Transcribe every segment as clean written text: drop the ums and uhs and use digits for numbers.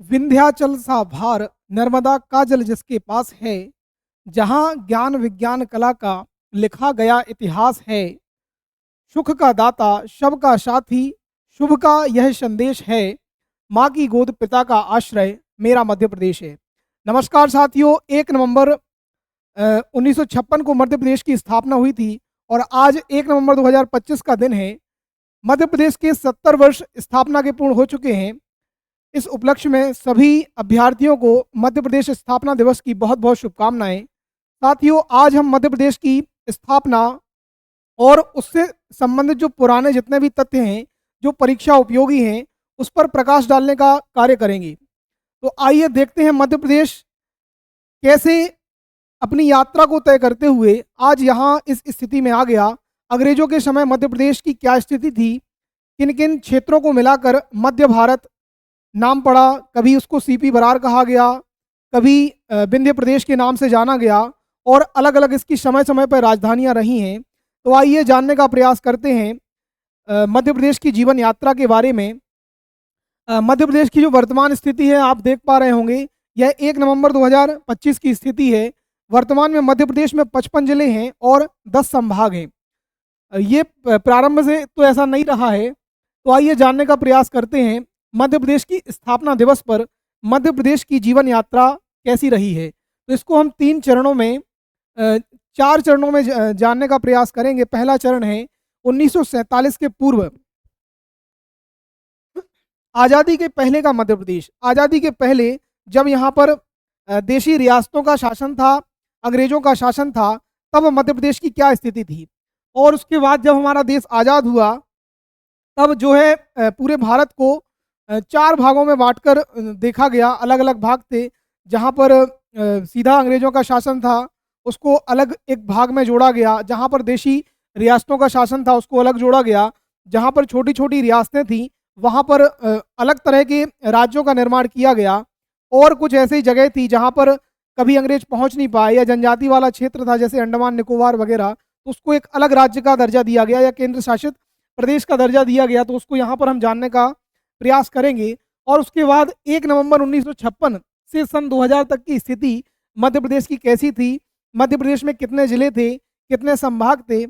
विंध्याचल सा भार नर्मदा का जल जिसके पास है, जहाँ ज्ञान विज्ञान कला का लिखा गया इतिहास है। सुख का दाता शब का साथी, शुभ का यह संदेश है। माँ की गोद पिता का आश्रय, मेरा मध्य प्रदेश है। नमस्कार साथियों, 1 नवंबर 1956 को मध्य प्रदेश की स्थापना हुई थी और आज 1 नवंबर 2025 का दिन है। मध्य प्रदेश के 70 वर्ष स्थापना के पूर्ण हो चुके हैं। इस उपलक्ष्य में सभी अभ्यर्थियों को मध्य प्रदेश स्थापना दिवस की बहुत बहुत शुभकामनाएं। साथियों, आज हम मध्य प्रदेश की स्थापना और उससे संबंधित जो पुराने जितने भी तथ्य हैं, जो परीक्षा उपयोगी हैं, उस पर प्रकाश डालने का कार्य करेंगे। तो आइए देखते हैं मध्य प्रदेश कैसे अपनी यात्रा को तय करते हुए आज यहाँ इस स्थिति में आ गया। अंग्रेजों के समय मध्य प्रदेश की क्या स्थिति थी, किन किन क्षेत्रों को मिलाकर मध्य भारत नाम पड़ा, कभी उसको सीपी बरार कहा गया, कभी विंध्य प्रदेश के नाम से जाना गया और अलग अलग इसकी समय समय पर राजधानियां रही हैं। तो आइए जानने का प्रयास करते हैं मध्य प्रदेश की जीवन यात्रा के बारे में। मध्य प्रदेश की जो वर्तमान स्थिति है आप देख पा रहे होंगे, यह 1 नवंबर 2025 की स्थिति है। वर्तमान में मध्य प्रदेश में 55 जिले हैं और 10 संभाग हैं। ये प्रारंभ से तो ऐसा नहीं रहा है। तो आइए जानने का प्रयास करते हैं मध्य प्रदेश की स्थापना दिवस पर मध्य प्रदेश की जीवन यात्रा कैसी रही है। तो इसको हम 3 चरणों में 4 चरणों में जानने का प्रयास करेंगे। पहला चरण है 1947 के पूर्व, आज़ादी के पहले का मध्य प्रदेश। आज़ादी के पहले जब यहाँ पर देशी रियासतों का शासन था, अंग्रेजों का शासन था, तब मध्य प्रदेश की क्या स्थिति थी। और उसके बाद जब हमारा देश आज़ाद हुआ, तब जो है पूरे भारत को 4 भागों में बांटकर देखा गया। अलग अलग भाग थे। जहाँ पर सीधा अंग्रेजों का शासन था उसको अलग एक भाग में जोड़ा गया, जहाँ पर देशी रियासतों का शासन था उसको अलग जोड़ा गया, जहाँ पर छोटी छोटी रियासतें थीं वहाँ पर अलग तरह के राज्यों का निर्माण किया गया। और कुछ ऐसी जगह थी जहाँ पर कभी अंग्रेज पहुँच नहीं पाए या जनजाति वाला क्षेत्र था जैसे अंडमान निकोबार वगैरह, तो उसको एक अलग राज्य का दर्जा दिया गया या केंद्र शासित प्रदेश का दर्जा दिया गया। तो उसको यहाँ पर हम जानने का प्रयास करेंगे। और उसके बाद 1 नवंबर 1956 से सन 2000 तक की स्थिति मध्य प्रदेश की कैसी थी, मध्य प्रदेश में कितने जिले थे, कितने संभाग थे,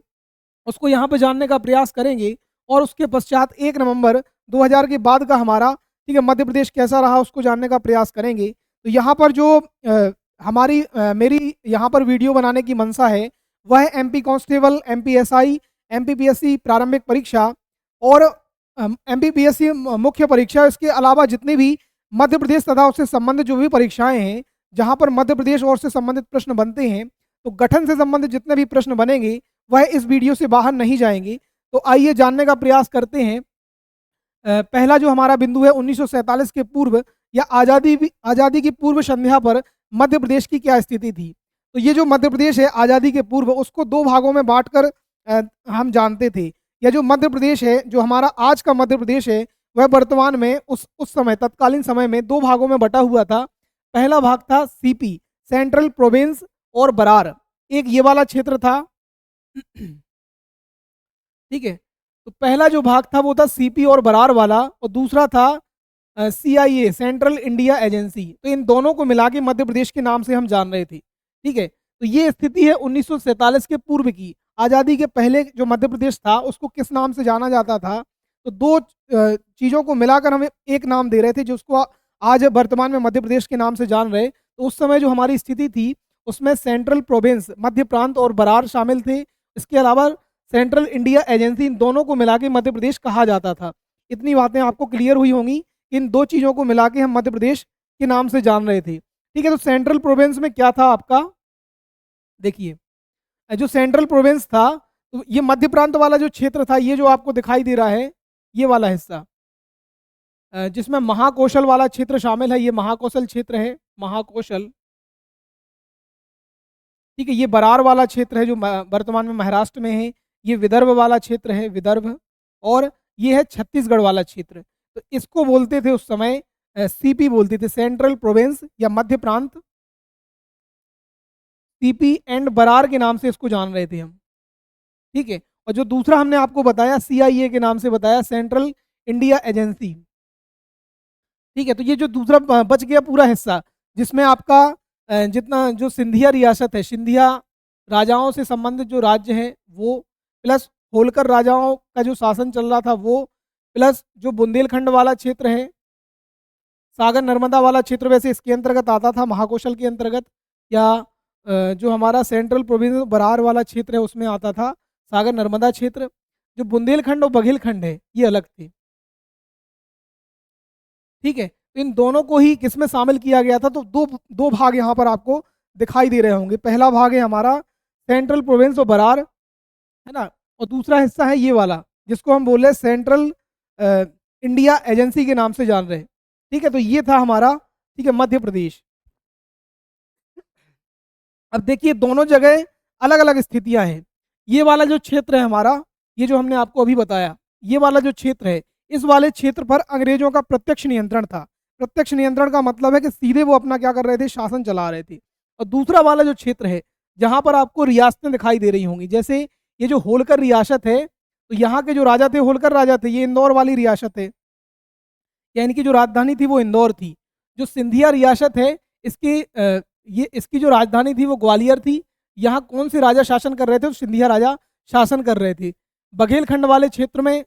उसको यहाँ पे जानने का प्रयास करेंगे। और उसके पश्चात 1 नवंबर 2000 के बाद का हमारा मध्य प्रदेश कैसा रहा उसको जानने का प्रयास करेंगे। तो यहाँ पर जो मेरी यहाँ पर वीडियो बनाने की मंशा है वह है एमपी कांस्टेबल, एमपीएसआई, एमपीपीएससी प्रारंभिक परीक्षा और एमपीपीएससी मुख्य परीक्षा। इसके अलावा जितने भी मध्य प्रदेश तथा उससे संबंधित जो भी परीक्षाएं हैं जहां पर मध्य प्रदेश और से संबंधित प्रश्न बनते हैं, तो गठन से संबंधित जितने भी प्रश्न बनेंगे वह इस वीडियो से बाहर नहीं जाएंगे। तो आइए जानने का प्रयास करते हैं। पहला जो हमारा बिंदु है 1947 के पूर्व या आज़ादी की पूर्व संध्या पर मध्य प्रदेश की क्या स्थिति थी। तो ये जो मध्य प्रदेश है आज़ादी के पूर्व, उसको 2 भागों में बांटकर हम जानते थे। यह जो मध्य प्रदेश है, जो हमारा आज का मध्य प्रदेश है, वह वर्तमान में उस समय तत्कालीन समय में 2 भागों में बटा हुआ था। पहला भाग था सीपी, सेंट्रल प्रोविंस और बरार, एक ये वाला क्षेत्र था। ठीक है, तो पहला जो भाग था वो था सीपी और बरार वाला और दूसरा था सीआईए, सेंट्रल इंडिया एजेंसी। तो इन दोनों को मिला के मध्य प्रदेश के नाम से हम जान रहे थे। ठीक है, तो ये स्थिति है 1947 के पूर्व की। आज़ादी के पहले जो मध्य प्रदेश था उसको किस नाम से जाना जाता था, तो 2 चीज़ों को मिलाकर हम एक नाम दे रहे थे जिसको आज वर्तमान में मध्य प्रदेश के नाम से जान रहे। तो उस समय जो हमारी स्थिति थी उसमें सेंट्रल प्रोविंस, मध्य प्रांत और बरार शामिल थे। इसके अलावा सेंट्रल इंडिया एजेंसी, इन दोनों को मिला के मध्य प्रदेश कहा जाता था। इतनी बातें आपको क्लियर हुई होंगी। इन 2 चीज़ों को मिला के हम मध्य प्रदेश के नाम से जान रहे थे। ठीक है, तो सेंट्रल प्रोविंस में क्या था आपका, देखिए जो सेंट्रल प्रोविंस था, तो ये मध्य प्रांत वाला जो क्षेत्र था, ये जो आपको दिखाई दे रहा है ये वाला हिस्सा, जिसमें महाकौशल वाला क्षेत्र शामिल है, ये महाकौशल क्षेत्र है, महाकौशल। ठीक है, ये बरार वाला क्षेत्र है जो वर्तमान में महाराष्ट्र में है। ये विदर्भ वाला क्षेत्र है, विदर्भ। और ये है छत्तीसगढ़ वाला क्षेत्र। तो इसको बोलते थे उस समय सीपी बोलते थे, सेंट्रल प्रोविंस या मध्य प्रांत। सीपी एंड बरार के नाम से इसको जान रहे थे हम। ठीक है, और जो दूसरा हमने आपको बताया सीआईए के नाम से बताया, सेंट्रल इंडिया एजेंसी। ठीक है, तो ये जो दूसरा बच गया पूरा हिस्सा, जिसमें आपका जितना जो सिंधिया रियासत है, सिंधिया राजाओं से संबंधित जो राज्य हैं वो, प्लस होलकर राजाओं का जो शासन चल रहा था वो, प्लस जो बुंदेलखंड वाला क्षेत्र है, सागर नर्मदा वाला क्षेत्र वैसे इसके अंतर्गत आता था, महाकौशल के अंतर्गत, या जो हमारा सेंट्रल प्रोविंस बरार वाला क्षेत्र है उसमें आता था सागर नर्मदा क्षेत्र। जो बुंदेलखंड और बघेलखंड है ये अलग थे। ठीक है, तो इन दोनों को ही किस में शामिल किया गया था, तो दो दो भाग यहाँ पर आपको दिखाई दे रहे होंगे। पहला भाग है हमारा सेंट्रल प्रोविंस और बरार, है ना, और दूसरा हिस्सा है ये वाला जिसको हम बोल रहे हैं सेंट्रल इंडिया एजेंसी के नाम से जान रहे हैं। ठीक है, तो ये था हमारा, ठीक है, मध्य प्रदेश। अब देखिए दोनों जगह अलग अलग स्थितियां हैं। ये वाला जो क्षेत्र है हमारा, ये जो हमने आपको अभी बताया, ये वाला जो क्षेत्र है, इस वाले क्षेत्र पर अंग्रेजों का प्रत्यक्ष नियंत्रण था। प्रत्यक्ष नियंत्रण का मतलब है कि सीधे वो अपना क्या कर रहे थे, शासन चला रहे थे। और दूसरा वाला जो क्षेत्र है जहां पर आपको रियासतें दिखाई दे रही होंगी, जैसे ये जो होलकर रियासत है, तो यहाँ के जो राजा थे होलकर राजा थे, ये इंदौर वाली रियासत है, यानी कि जो राजधानी थी वो इंदौर थी। जो सिंधिया रियासत है, इसकी ये इसकी जो राजधानी थी वो ग्वालियर थी। यहाँ कौन से राजा शासन कर रहे थे, तो सिंधिया राजा शासन कर रहे थे। बघेलखंड वाले क्षेत्र में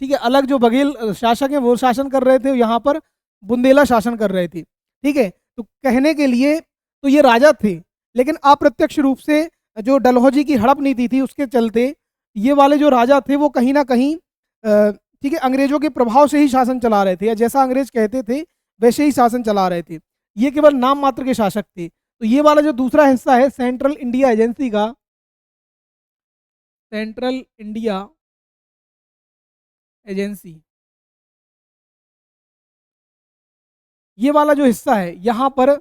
ठीक है, अलग जो बघेल शासक हैं वो शासन कर रहे थे, यहाँ पर बुंदेला शासन कर रहे थे। ठीक है, तो कहने के लिए तो ये राजा थे, लेकिन अप्रत्यक्ष रूप से जो डलहौजी की हड़प नीति थी उसके चलते ये वाले जो राजा थे वो कहीं ना कहीं ठीक है अंग्रेजों के प्रभाव से ही शासन चला रहे थे, या जैसा अंग्रेज कहते थे वैसे ही शासन चला रहे थे। ये केवल नाम मात्र के शासक थे। तो ये वाला जो दूसरा हिस्सा है सेंट्रल इंडिया एजेंसी का, सेंट्रल इंडिया एजेंसी, ये वाला जो हिस्सा है यहाँ पर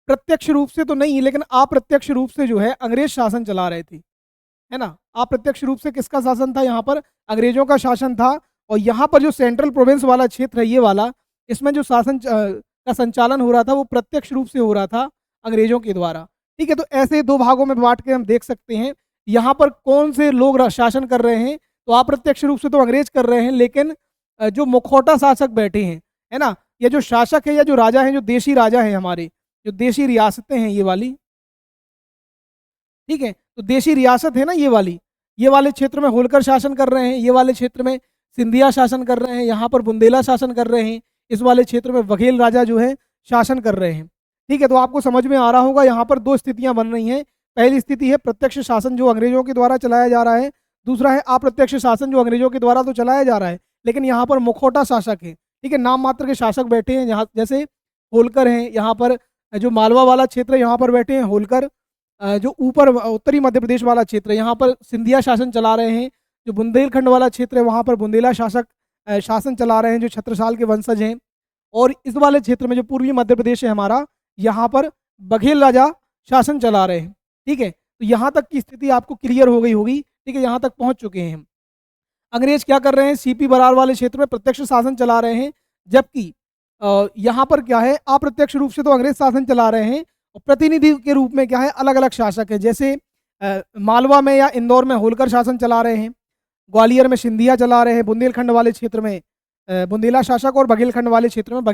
प्रत्यक्ष रूप से तो नहीं लेकिन अप्रत्यक्ष रूप से जो है अंग्रेज शासन चला रहे थे, है ना। अप्रत्यक्ष रूप से किसका शासन था, यहाँ पर अंग्रेजों का शासन था। और यहाँ पर जो सेंट्रल प्रोविंस वाला क्षेत्र है ये वाला, इसमें जो शासन का संचालन हो रहा था वो प्रत्यक्ष रूप से हो रहा था अंग्रेजों के द्वारा। ठीक है, तो ऐसे दो भागों में बांट के हम देख सकते हैं यहाँ पर कौन से लोग शासन कर रहे हैं। तो अप्रत्यक्ष रूप से तो अंग्रेज कर रहे हैं, लेकिन जो मुखौटा शासक बैठे हैं, है ना, ये जो शासक है या जो राजा हैं, जो देशी राजा हैं, हमारे जो देशी रियासतें हैं ये वाली, ठीक है, तो देशी रियासत है ना ये वाले क्षेत्र में होलकर शासन कर रहे हैं, ये वाले क्षेत्र में सिंधिया शासन कर रहे हैं, यहाँ पर बुंदेला शासन कर रहे हैं, इस वाले क्षेत्र में बघेल राजा जो है शासन कर रहे हैं। ठीक है, तो आपको समझ में आ रहा होगा यहाँ पर दो स्थितियां बन रही हैं। पहली स्थिति है प्रत्यक्ष शासन जो अंग्रेजों के द्वारा चलाया जा रहा है, दूसरा है अप्रत्यक्ष शासन जो अंग्रेजों के द्वारा तो चलाया जा रहा है लेकिन यहाँ पर मुखौटा शासक है। ठीक है, नाम मात्र के शासक बैठे हैं, यहाँ जैसे होलकर हैं, यहाँ पर जो मालवा वाला क्षेत्र है यहाँ पर बैठे हैं होलकर, जो ऊपर उत्तरी मध्य प्रदेश वाला क्षेत्र है यहाँ पर सिंधिया शासन चला रहे हैं, जो बुंदेलखंड वाला क्षेत्र है वहाँ पर बुंदेला शासक शासन चला रहे हैं जो छत्रसाल के वंशज हैं। और इस वाले क्षेत्र में जो पूर्वी मध्य प्रदेश है हमारा, यहाँ पर बघेल राजा शासन चला रहे हैं। ठीक है, तो यहाँ तक की स्थिति आपको क्लियर हो गई होगी। ठीक है, यहाँ तक पहुँच चुके हैं हम। अंग्रेज क्या कर रहे हैं, सीपी बरार वाले क्षेत्र में प्रत्यक्ष शासन चला रहे हैं, जबकि यहाँ पर क्या है अप्रत्यक्ष रूप से तो अंग्रेज शासन चला रहे हैं और प्रतिनिधि के रूप में क्या है अलग अलग शासक है। जैसे मालवा में या इंदौर में होलकर शासन चला रहे हैं, ग्वालियर में सिंधिया चला रहे हैं, बुंदेलखंड वाले क्षेत्र में बुंदेला शासक और बघेलखंड वाले क्षेत्र में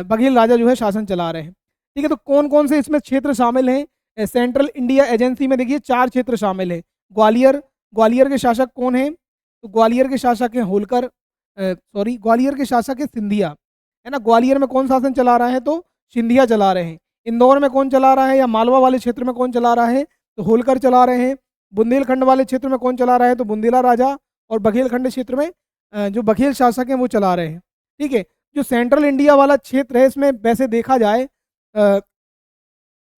बघेल राजा जो है शासन चला रहे हैं। ठीक है, तो कौन कौन से इसमें क्षेत्र शामिल हैं, सेंट्रल इंडिया एजेंसी में देखिए 4 क्षेत्र शामिल है। ग्वालियर के शासक कौन है, तो ग्वालियर के शासक हैं होलकर, ग्वालियर के शासक है सिंधिया, है ना। ग्वालियर में कौन शासन चला रहा है, तो सिंधिया चला रहे हैं। इंदौर में कौन चला रहा है या मालवा वाले क्षेत्र में कौन चला रहा है, तो होलकर चला रहे हैं। बुंदेलखंड वाले क्षेत्र में कौन चला रहा है, तो बुंदेला राजा, और बघेलखंड क्षेत्र में जो बघेल शासक हैं वो चला रहे हैं। ठीक है, जो सेंट्रल इंडिया वाला क्षेत्र है इसमें वैसे देखा जाए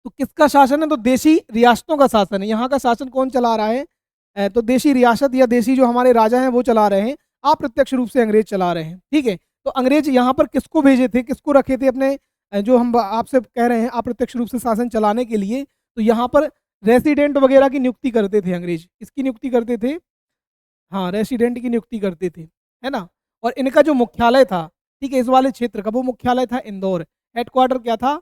तो किसका शासन है, तो देशी रियासतों का शासन है। यहाँ का शासन कौन चला रहा है, तो देशी रियासत या देशी जो हमारे राजा हैं वो चला रहे हैं, अप्रत्यक्ष रूप से अंग्रेज चला रहे हैं। ठीक है, तो अंग्रेज यहाँ पर किसको भेजे थे, किसको रखे थे अपने, जो हम आपसे कह रहे हैं अप्रत्यक्ष रूप से शासन चलाने के लिए, तो यहाँ पर रेसिडेंट वगैरह की नियुक्ति करते थे अंग्रेज। इसकी नियुक्ति करते थे, हाँ, रेसिडेंट की नियुक्ति करते थे, है ना। और इनका जो मुख्यालय था, ठीक है, इस वाले क्षेत्र का वो मुख्यालय था इंदौर। हेडक्वार्टर क्या था,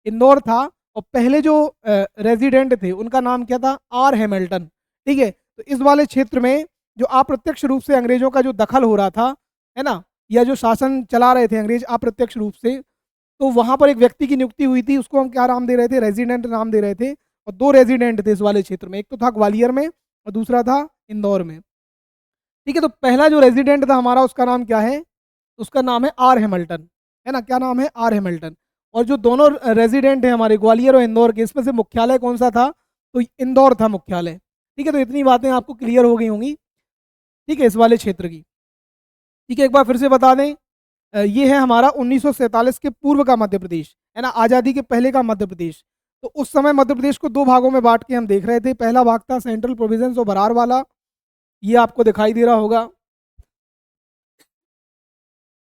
इंदौर था। और पहले जो रेजिडेंट थे उनका नाम क्या था, आर हैमिल्टन। ठीक है, तो इस वाले क्षेत्र में जो अप्रत्यक्ष रूप से अंग्रेजों का जो दखल हो रहा था, है ना, या जो शासन चला रहे थे अंग्रेज अप्रत्यक्ष रूप से, तो वहाँ पर एक व्यक्ति की नियुक्ति हुई थी, उसको हम क्या नाम दे रहे थे? रेज़िडेंट नाम दे रहे थे। और 2 रेज़िडेंट थे इस वाले क्षेत्र में, एक तो था ग्वालियर में और दूसरा था इंदौर में। ठीक है, तो पहला जो रेज़िडेंट था हमारा उसका नाम क्या है? उसका नाम है आर हैमिल्टन, है ना? क्या नाम है? R Hamilton. और जो दोनों रेज़िडेंट हैं हमारे ग्वालियर और इंदौर के, इसमें से मुख्यालय कौन-सा था? तो इंदौर था मुख्यालय। ठीक है, तो इतनी बातें आपको क्लियर हो गई होंगी, ठीक है, इस वाले क्षेत्र की। ठीक है, एक बार फिर से बता दें, ये है हमारा 1947 के पूर्व का मध्य प्रदेश, है ना? आज़ादी के पहले का मध्य प्रदेश। तो उस समय मध्य प्रदेश को 2 भागों में बाँट के हम देख रहे थे। पहला भाग था सेंट्रल प्रोविंस और बरार वाला, ये आपको दिखाई दे रहा होगा।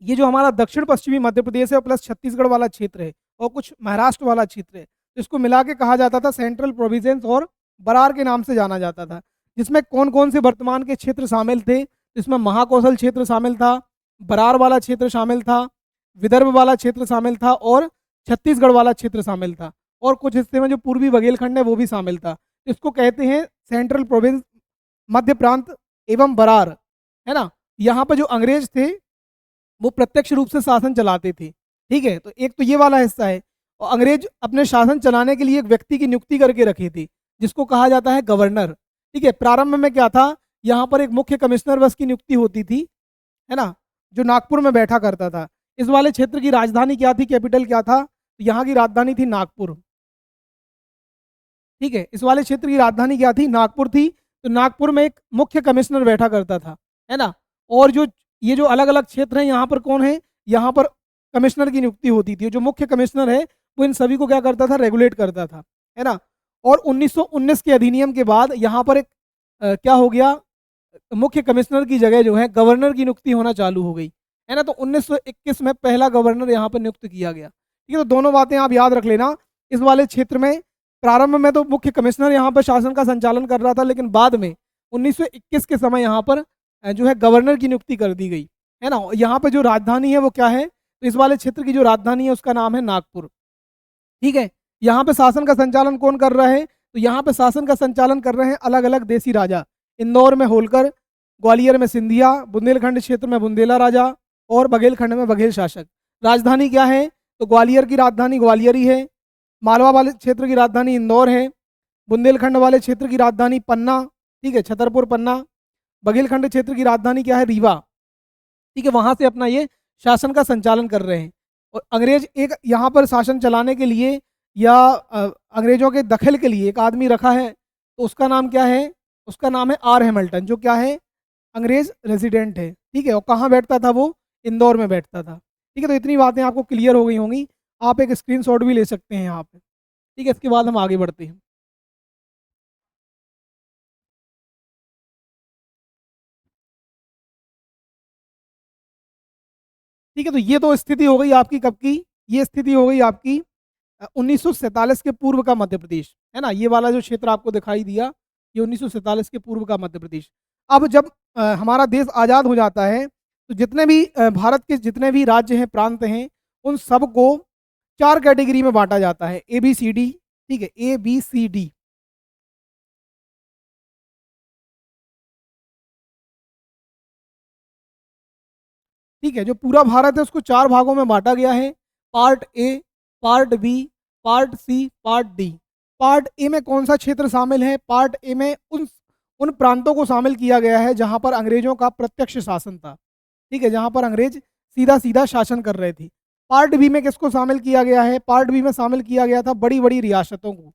ये जो हमारा दक्षिण पश्चिमी मध्य प्रदेश है प्लस छत्तीसगढ़ वाला क्षेत्र है और कुछ महाराष्ट्र वाला क्षेत्र है, इसको मिला के कहा जाता था सेंट्रल प्रोविंस और बरार के नाम से जाना जाता था। जिसमें कौन-कौन से वर्तमान के क्षेत्र शामिल थे? इसमें महाकौशल क्षेत्र शामिल था, बरार वाला क्षेत्र शामिल था, विदर्भ वाला क्षेत्र शामिल था और छत्तीसगढ़ वाला क्षेत्र शामिल था। और कुछ हिस्से में जो पूर्वी बघेलखंड है वो भी शामिल था। इसको कहते हैं सेंट्रल प्रोविंस, मध्य प्रांत एवं बरार, है ना? यहाँ पर जो अंग्रेज थे वो प्रत्यक्ष रूप से शासन चलाते थे। ठीक है, तो एक तो ये वाला हिस्सा है। और अंग्रेज अपने शासन चलाने के लिए एक व्यक्ति की नियुक्ति करके रखे थे, जिसको कहा जाता है गवर्नर। ठीक है, प्रारंभ में क्या था, यहाँ पर एक मुख्य कमिश्नर बस की नियुक्ति होती थी, है ना, जो नागपुर में बैठा करता था। इस वाले क्षेत्र की राजधानी क्या थी, कैपिटल क्या था? तो यहाँ की राजधानी थी नागपुर। ठीक है, इस वाले क्षेत्र की राजधानी क्या थी? नागपुर थी। तो नागपुर में एक मुख्य कमिश्नर बैठा करता था, है ना? और जो ये जो अलग-अलग क्षेत्र हैं, यहाँ पर कौन है? यहाँ पर कमिश्नर की नियुक्ति होती थी। जो मुख्य कमिश्नर है, वो इन सभी को क्या करता था? रेगुलेट करता था, है ना? और 1919 के अधिनियम के बाद यहाँ पर एक क्या हो गया? मुख्य कमिश्नर की जगह जो है गवर्नर की नियुक्ति होना चालू हो गई, है ना? तो 1921 में पहला गवर्नर यहाँ पर नियुक्त किया गया। ठीक है, तो दोनों बातें आप याद रख लेना। इस वाले क्षेत्र में प्रारंभ में तो मुख्य कमिश्नर यहाँ पर शासन का संचालन कर रहा था, लेकिन बाद में 1921 के समय यहाँ पर जो है गवर्नर की नियुक्ति कर दी गई, है ना? यहाँ पे जो राजधानी है वो क्या है? तो इस वाले क्षेत्र की जो राजधानी है उसका नाम है नागपुर। ठीक है, यहाँ पे शासन का संचालन कौन कर रहा है? तो यहाँ पे शासन का संचालन कर रहे हैं अलग अलग देसी राजा। इंदौर में होलकर, ग्वालियर में सिंधिया, बुंदेलखंड क्षेत्र में बुंदेला राजा और बघेलखंड में बघेल शासक। राजधानी क्या है? तो ग्वालियर की राजधानी ग्वालियर ही है, मालवा वाले क्षेत्र की राजधानी इंदौर है, बुंदेलखंड वाले क्षेत्र की राजधानी पन्ना, ठीक है, छतरपुर पन्ना, बघेलखंड क्षेत्र की राजधानी क्या है? रीवा। ठीक है, वहां से अपना ये शासन का संचालन कर रहे हैं। और अंग्रेज एक यहाँ पर शासन चलाने के लिए या अंग्रेजों के दखल के लिए एक आदमी रखा है, तो उसका नाम क्या है? उसका नाम है आर हैमिल्टन, जो क्या है? अंग्रेज रेजिडेंट है। ठीक है, और कहाँ बैठता था वो? इंदौर में बैठता था। ठीक है, तो इतनी बातें आपको क्लियर हो गई होंगी। आप एक स्क्रीनशॉट भी ले सकते हैं यहाँ पे। ठीक है, इसके बाद हम आगे बढ़ते हैं। ठीक है, तो ये तो स्थिति हो गई आपकी कब की? ये स्थिति हो गई आपकी 1947 के पूर्व का मध्य प्रदेश, है ना? ये वाला जो क्षेत्र आपको दिखाई दिया, ये 1947 के पूर्व का मध्य प्रदेश। अब जब हमारा देश आज़ाद हो जाता है, तो जितने भी भारत के जितने भी राज्य हैं, प्रांत हैं, उन सबको 4 कैटेगरी में बाँटा जाता है, ए, बी, सी, डी, ठीक है? ए, बी, सी, डी। ठीक है, जो पूरा भारत है उसको 4 भागों में बाँटा गया है। Part A, part B, part C, part D. Part A में कौन-सा क्षेत्र शामिल है? पार्ट ए में उन उन प्रांतों को शामिल किया गया है जहाँ पर अंग्रेज़ों का प्रत्यक्ष शासन था। ठीक है, जहाँ पर अंग्रेज़ सीधा-सीधा शासन कर रहे थे। पार्ट बी में किसको शामिल किया गया है? पार्ट बी में शामिल किया गया था बड़ी-बड़ी रियासतों को,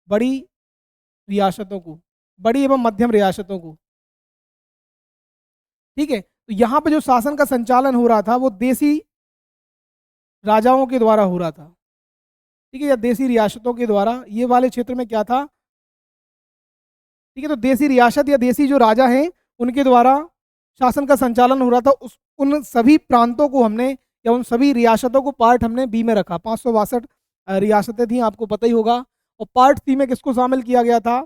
बड़ी रियासतों को, बड़ी एवं मध्यम रियासतों को। ठीक है, तो यहाँ पे जो शासन का संचालन हो रहा था वो देसी राजाओं के द्वारा हो रहा था। ठीक है, या देसी रियासतों के द्वारा। ये वाले क्षेत्र में क्या था? ठीक है, तो देसी रियासत या देसी जो राजा हैं उनके द्वारा शासन का संचालन हो रहा था। उस उन सभी प्रांतों को हमने या उन सभी रियासतों को पार्ट हमने बी में रखा। 562 रियासतें थी, आपको पता ही होगा। और पार्ट सी में किसको शामिल किया गया था?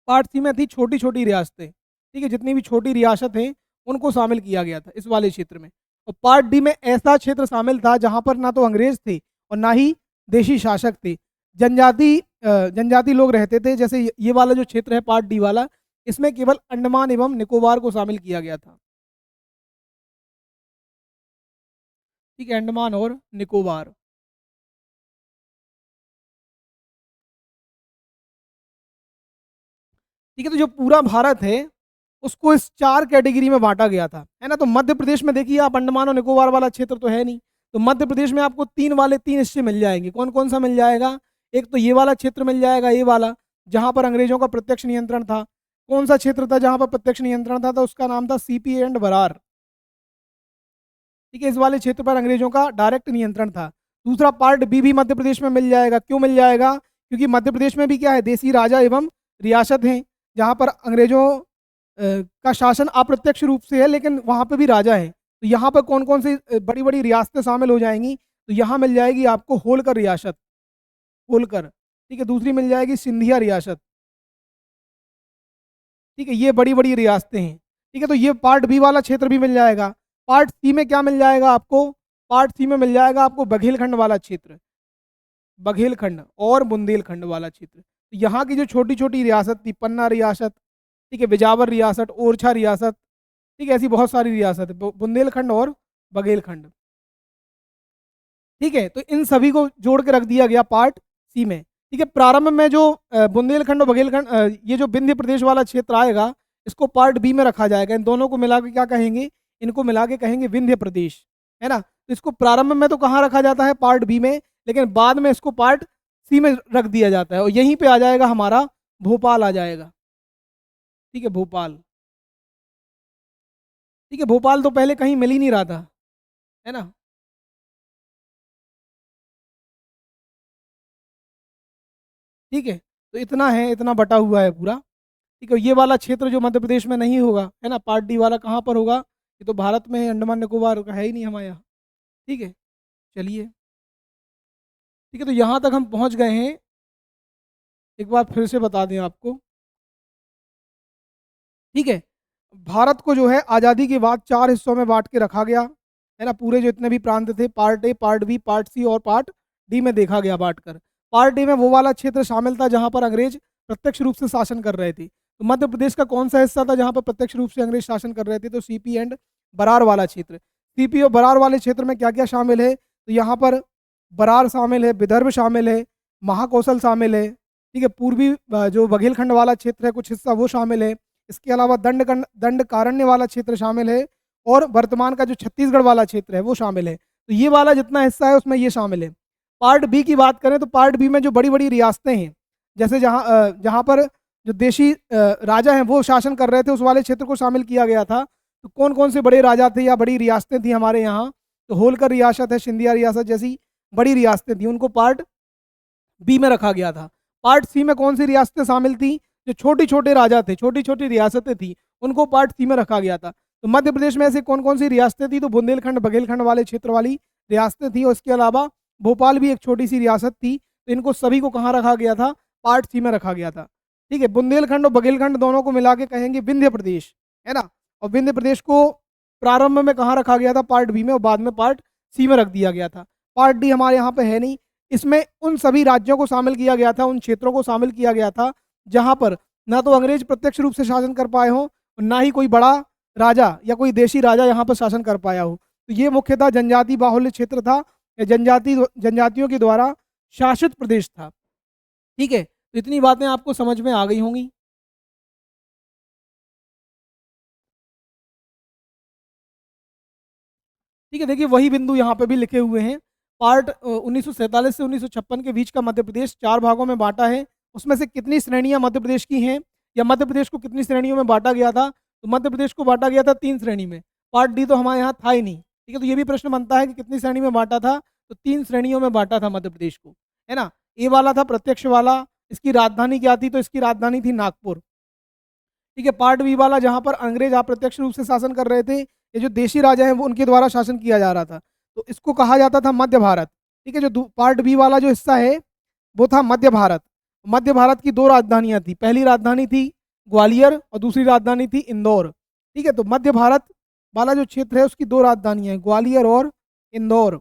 पार्ट सी में थी छोटी-छोटी रियासतें। ठीक है, जितनी भी छोटी रियासत हैं उनको शामिल किया गया था इस वाले क्षेत्र में। और पार्ट डी में ऐसा क्षेत्र शामिल था जहाँ पर ना तो अंग्रेज थे और ना ही देशी शासक थे। जनजाति लोग रहते थे। जैसे ये वाला जो क्षेत्र है पार्ट डी वाला, इसमें केवल अंडमान एवं निकोबार को शामिल किया गया था। ठीक है, अंडमान और निकोबार। ठीक है, तो जो पूरा भारत है उसको इस 4 कैटेगरी में बाँटा गया था, है ना? तो मध्य प्रदेश में देखिए आप, अंडमान और निकोबार वाला क्षेत्र तो है नहीं, तो मध्य प्रदेश में आपको 3 वाले 3 हिस्से मिल जाएँगे। कौन-कौन सा मिल जाएगा? एक तो ये वाला क्षेत्र मिल जाएगा, ये वाला, जहाँ पर अंग्रेज़ों का प्रत्यक्ष नियंत्रण था। कौन-सा क्षेत्र था जहाँ पर प्रत्यक्ष नियंत्रण था? तो उसका नाम था सीपी एंड बरार। ठीक है, इस वाले क्षेत्र पर अंग्रेज़ों का डायरेक्ट नियंत्रण था। दूसरा पार्ट बी भी मध्य प्रदेश में मिल जाएगा। क्यों मिल जाएगा? क्योंकि मध्य प्रदेश में भी क्या है? देशी राजा एवं रियासत हैं, जहाँ पर अंग्रेज़ों का शासन अप्रत्यक्ष रूप से है, लेकिन वहाँ पे भी राजा है। तो यहाँ पर कौन-कौन सी बड़ी-बड़ी रियासतें शामिल हो जाएँगी? तो यहाँ मिल जाएगी आपको होलकर रियासत, होलकर, ठीक है? दूसरी मिल जाएगी सिंधिया रियासत, ठीक है? ये बड़ी-बड़ी रियासतें हैं, ठीक है? तो ये पार्ट बी वाला क्षेत्र भी मिल जाएगा। पार्ट सी में क्या मिल जाएगा आपको? पार्ट सी में मिल जाएगा आपको बघेलखंड वाला क्षेत्र, बघेलखंड और बुंदेलखंड वाला क्षेत्र। तो यहाँ की जो छोटी-छोटी रियासत थी, पन्ना रियासत, ठीक है? बिजावर रियासत, ओरछा रियासत, ठीक है? ऐसी बहुत सारी रियासत है, बुंदेलखंड और बघेलखंड। ठीक है? तो इन सभी को जोड़ के रख दिया गया पार्ट सी में। ठीक है? प्रारंभ में जो बुंदेलखंड और बघेलखंड, ये जो विंध्य प्रदेश वाला क्षेत्र आएगा, इसको पार्ट बी में रखा जाएगा। इन दोनों को मिला के क्या कहेंगे? इनको मिला के कहेंगे विंध्य प्रदेश, है ना? तो इसको प्रारंभ में तो कहाँ रखा जाता है? पार्ट बी में, लेकिन बाद में इसको पार्ट सी में रख दिया जाता है और यहीं पे आ जाएगा हमारा भोपाल आ जाएगा। ठीक है? भोपाल। ठीक है? भोपाल तो पहले कहीं मिल ही नहीं रहा था, है ना? ठीक है? तो इतना है, इतना बटा हुआ है पूरा। ठीक है, ये वाला क्षेत्र जो मध्य प्रदेश में नहीं होगा, है ना? पार्ट डी वाला कहाँ पर होगा? ये तो भारत में है, अंडमान निकोबार का है ही नहीं हमारे यहाँ। ठीक है, चलिए। ठीक है, तो यहाँ तक हम पहुँच गए हैं। एक बार फिर से बता दें आपको। ठीक है, भारत को जो है आज़ादी के बाद 4 हिस्सों में बाँट के रखा गया, है ना? पूरे जितने भी प्रांत थे, part A, part B, part C और पार्ट डी में देखा गया बाँट कर। पार्ट डी में वो वाला क्षेत्र शामिल था जहाँ पर अंग्रेज प्रत्यक्ष रूप से शासन कर रहे थे। तो मध्य प्रदेश का कौन सा हिस्सा था जहाँ पर प्रत्यक्ष रूप से अंग्रेज शासन कर रहे थे? तो सीपी एंड बरार वाला क्षेत्र। सीपी और बरार वाले क्षेत्र में क्या-क्या शामिल है? तो यहाँ पर बरार शामिल है, विदर्भ शामिल है, महाकौशल शामिल है, ठीक है? पूर्वी जो बघेलखंड वाला क्षेत्र है, कुछ हिस्सा वो शामिल है। इसके अलावा दंडकारण्य वाला क्षेत्र शामिल है और वर्तमान का जो छत्तीसगढ़ वाला क्षेत्र है वो शामिल है। तो ये वाला जितना हिस्सा है उसमें ये शामिल है। पार्ट बी की बात करें तो पार्ट बी में जो बड़ी-बड़ी रियासतें हैं, जैसे जहाँ पर जो देशी राजा हैं वो शासन कर रहे थे, उस वाले क्षेत्र को शामिल किया गया था। तो कौन-कौन से बड़े राजा थे या बड़ी रियासतें थी हमारे यहाँ? तो होलकर रियासत है, सिंधिया रियासत जैसी बड़ी रियासतें थी, उनको पार्ट बी में रखा गया था। पार्ट सी में कौन सी रियासतें शामिल थी? जो छोटे-छोटे राजा थे, छोटी-छोटी रियासतें थी, उनको पार्ट सी में रखा गया था। तो मध्य प्रदेश में ऐसे कौन-कौन सी रियासतें थी? तो बुंदेलखंड, बघेलखंड वाले क्षेत्र वाली रियासतें थी और इसके अलावा भोपाल भी एक छोटी-सी रियासत थी। तो इनको सभी को कहाँ रखा गया था? पार्ट सी में रखा गया था। ठीक है? बुंदेलखंड और बघेलखंड दोनों को मिला के कहेंगे विंध्य प्रदेश, है ना? और विंध्य प्रदेश को प्रारंभ में कहाँ रखा गया था? पार्ट बी में और बाद में पार्ट सी में रख दिया गया था। पार्ट डी हमारे यहाँ पे है नहीं। इसमें उन सभी राज्यों को शामिल किया गया था, उन क्षेत्रों को शामिल किया गया था, जहाँ पर ना तो अंग्रेज प्रत्यक्ष रूप से शासन कर पाए हों और ना ही कोई बड़ा राजा या कोई देशी राजा यहाँ पर शासन कर पाया हो। तो ये मुख्यतः जनजाति बाहुल्य क्षेत्र था या जनजातियों के द्वारा शासित प्रदेश था। ठीक है? तो इतनी बातें आपको समझ में आ गई होंगी। ठीक है, देखिए वही बिंदु यहाँ पे भी लिखे हुए हैं। पार्ट 1947 से 1956 के बीच का मध्य प्रदेश 4 भागों में बाँटा है। उसमें से कितनी श्रेणियाँ मध्य प्रदेश की हैं या मध्य प्रदेश को कितनी श्रेणियों में बाँटा गया था? तो मध्य प्रदेश को बाँटा गया था 3 श्रेणी में। पार्ट डी तो हमारे यहाँ था ही नहीं। ठीक है, तो ये भी प्रश्न बनता है कि कितनी श्रेणी में बाँटा था? तो 3 श्रेणियों में बाँटा था मध्य प्रदेश को, है ना? ए वाला था प्रत्यक्ष वाला, इसकी राजधानी क्या थी? तो इसकी राजधानी थी नागपुर। ठीक है, पार्ट बी वाला जहाँ पर अंग्रेज अप्रत्यक्ष रूप से शासन कर रहे थे, ये जो देशी राजा हैं वो उनके द्वारा शासन किया जा रहा था, तो इसको कहा जाता था मध्य भारत। ठीक है, जो पार्ट बी वाला जो हिस्सा है वो था मध्य भारत। मध्य भारत की 2 राजधानियाँ थी, पहली राजधानी थी ग्वालियर और दूसरी राजधानी थी इंदौर। ठीक है, तो मध्य भारत वाला जो क्षेत्र है उसकी 2 राजधानियाँ हैं, ग्वालियर और इंदौर।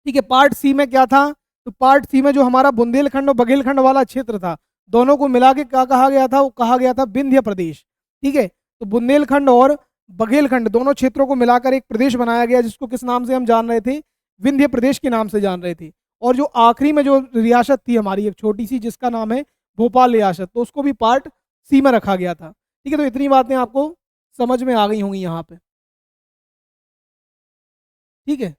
ठीक है, पार्ट सी में क्या था? तो पार्ट सी में जो हमारा बुंदेलखंड और बघेलखंड वाला क्षेत्र था, दोनों को मिला के क्या कहा गया था? वो कहा गया था विंध्य प्रदेश। ठीक है, तो बुंदेलखंड और बघेलखंड, दोनों क्षेत्रों को मिलाकर एक प्रदेश बनाया गया, जिसको किस नाम से हम जान रहे थे? विंध्य प्रदेश के नाम से जान रहे थे। और जो आखिरी में जो रियासत थी हमारी एक छोटी सी, जिसका नाम है भोपाल रियासत, तो उसको भी पार्ट सी में रखा गया था। ठीक है, तो इतनी बातें आपको समझ में आ गई होंगी यहाँ पे। ठीक है,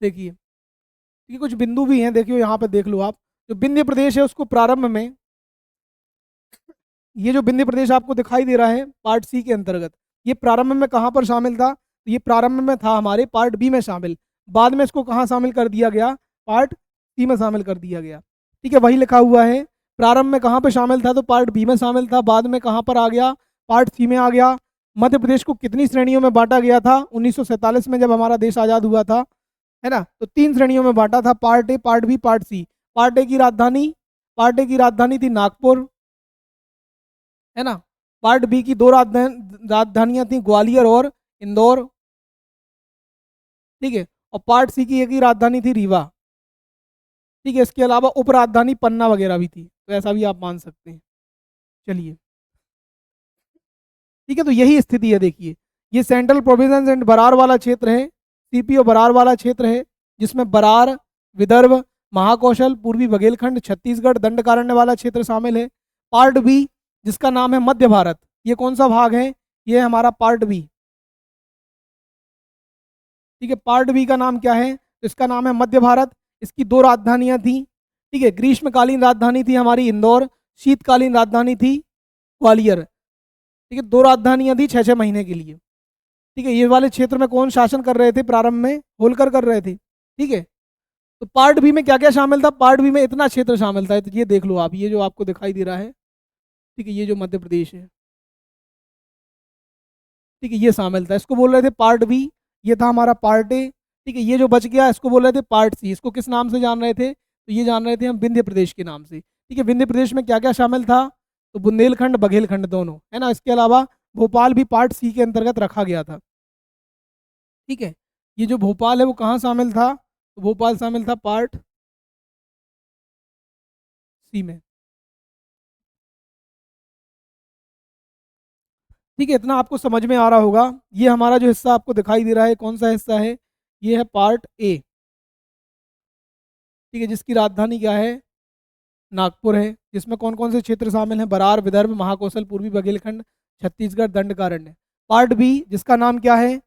देखिए, ठीक है, कुछ बिंदु भी हैं, देखियो यहाँ पे देख लो आप। जो विंध्य प्रदेश है उसको प्रारंभ में, ये जो विंध्य प्रदेश आपको दिखाई दे रहा है पार्ट सी के अंतर्गत, ये प्रारंभ में कहाँ पर शामिल था? तो ये प्रारंभ में था हमारे पार्ट बी में शामिल। बाद में इसको कहाँ शामिल कर दिया गया? पार्ट सी में शामिल कर दिया गया। ठीक है, वही लिखा हुआ है, प्रारंभ में कहाँ पर शामिल था? तो पार्ट बी में शामिल था। बाद में कहाँ पर आ गया? पार्ट सी में आ गया। मध्य प्रदेश को कितनी श्रेणियों में बांटा गया था 1947 में, जब हमारा देश आज़ाद हुआ था, है ना? तो 3 श्रेणियों में बांटा था, part A, part B, part C. Part A की राजधानी थी नागपुर, है ना? पार्ट बी की 2 राजधानियां थी, ग्वालियर और इंदौर। ठीक है, और पार्ट सी की एक ही राजधानी थी, रीवा। ठीक है, इसके अलावा उप राजधानी पन्ना वगैरह भी थी, तो ऐसा भी आप मान सकते हैं। चलिए, ठीक है, तो यही स्थिति है। देखिए, ये सेंट्रल प्रोविंस एंड बरार वाला क्षेत्र है, सीपीओ बरार वाला क्षेत्र है, जिसमें बरार, विदर्भ, महाकौशल, पूर्वी बघेलखंड, छत्तीसगढ़, दंडकारण्य वाला क्षेत्र शामिल है। पार्ट बी, जिसका नाम है मध्य भारत, ये कौन सा भाग है? ये हमारा पार्ट बी। ठीक है, पार्ट बी का नाम क्या है? तो इसका नाम है मध्य भारत। इसकी 2 राजधानियां थी। ठीक है, ग्रीष्मकालीन राजधानी थी हमारी इंदौर, शीतकालीन राजधानी थी ग्वालियर। ठीक है, 2 राजधानियां थी 6-6 महीने के लिए। ठीक है, ये वाले क्षेत्र में कौन शासन कर रहे थे? प्रारंभ में होलकर कर रहे थे। ठीक है, तो पार्ट बी में क्या क्या शामिल था? पार्ट बी में इतना क्षेत्र शामिल था, तो ये देख लो आप, ये जो आपको दिखाई दे रहा है, ठीक है, ये जो मध्य प्रदेश है, ठीक है, ये शामिल था। इसको बोल रहे थे पार्ट बी, ये था हमारा पार्ट ए। ठीक है, ये जो बच गया इसको बोल रहे थे पार्ट सी। इसको किस नाम से जान रहे थे? तो ये जान रहे थे हम विंध्य प्रदेश के नाम से। ठीक है, विंध्य प्रदेश में क्या क्या शामिल था? तो बुंदेलखंड, बघेलखंड दोनों, है ना? इसके अलावा भोपाल भी पार्ट सी के अंतर्गत रखा गया था। ठीक है, ये जो भोपाल है वो कहाँ शामिल था? तो भोपाल शामिल था पार्ट सी में। ठीक है, इतना आपको समझ में आ रहा होगा। ये हमारा जो हिस्सा आपको दिखाई दे रहा है, कौन सा हिस्सा है? ये है पार्ट ए। ठीक है, जिसकी राजधानी क्या है? नागपुर है। जिसमें कौन कौन से क्षेत्र शामिल हैं? बरार, विदर्भ, महाकौशल, पूर्वी बघेलखंड, छत्तीसगढ़, दंडकारण्य। पार्ट बी, जिसका नाम क्या है?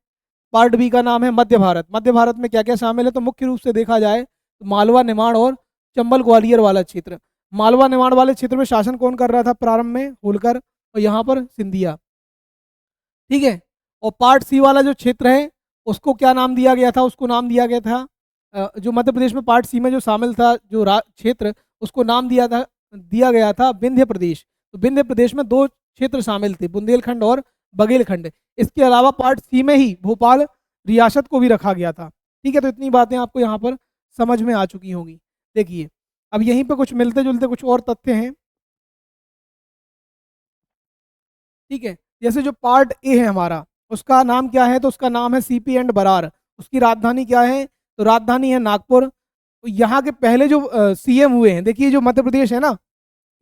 पार्ट बी का नाम है मध्य भारत। मध्य भारत में क्या क्या शामिल है? तो मुख्य रूप से देखा जाए तो मालवा, निमाड़ और चंबल ग्वालियर वाला क्षेत्र। मालवा निमाड़ वाले क्षेत्र में शासन कौन कर रहा था प्रारंभ में? होलकर, और यहाँ पर सिंधिया। ठीक है, और पार्ट सी वाला जो क्षेत्र है उसको क्या नाम दिया गया था? उसको नाम दिया गया था, जो मध्य प्रदेश में पार्ट सी में जो शामिल था जो क्षेत्र, उसको नाम दिया गया था विंध्य प्रदेश। तो विंध्य प्रदेश में 2 क्षेत्र शामिल थे, बुंदेलखंड और बघेलखंड। इसके अलावा पार्ट सी में ही भोपाल रियासत को भी रखा गया था। ठीक है, तो इतनी बातें आपको यहाँ पर समझ में आ चुकी होंगी। देखिए, अब यहीं पर कुछ मिलते जुलते कुछ और तथ्य हैं। ठीक है, जैसे जो पार्ट ए है हमारा, उसका नाम क्या है? तो उसका नाम है सीपी एंड बरार। उसकी राजधानी क्या है? तो राजधानी है नागपुर। तो यहाँ के पहले जो सीएम हुए हैं, देखिए जो मध्य प्रदेश है ना,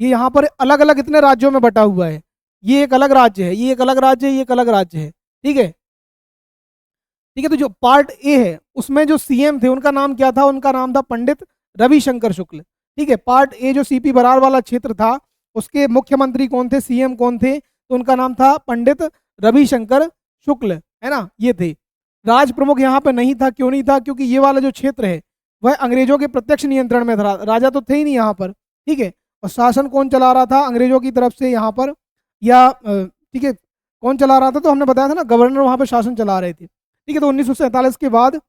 ये यहाँ पर अलग अलग इतने राज्यों में बटा हुआ है। ये एक अलग राज्य है, ये एक अलग राज्य है, ये एक अलग राज्य है। ठीक है, ठीक है, तो जो पार्ट ए है उसमें जो सीएम थे उनका नाम क्या था? उनका नाम था पंडित रविशंकर शुक्ल। ठीक है, पार्ट ए जो सीपी बरार वाला क्षेत्र था, उसके मुख्यमंत्री कौन थे? सीएम कौन थे? तो उनका नाम था पंडित रविशंकर शुक्ल, है ना? ये थे। राज प्रमुख यहाँ पे नहीं था। क्यों नहीं था? क्योंकि ये वाला जो क्षेत्र है वह अंग्रेजों के प्रत्यक्ष नियंत्रण में था, राजा तो थे ही नहीं यहाँ पर। ठीक है, और शासन कौन चला रहा था अंग्रेजों की तरफ से यहाँ पर? या ठीक है, कौन चला रहा था? तो हमने बताया था ना, गवर्नर वहाँ पर शासन चला रहे थे। ठीक है, तो 1947 के बाद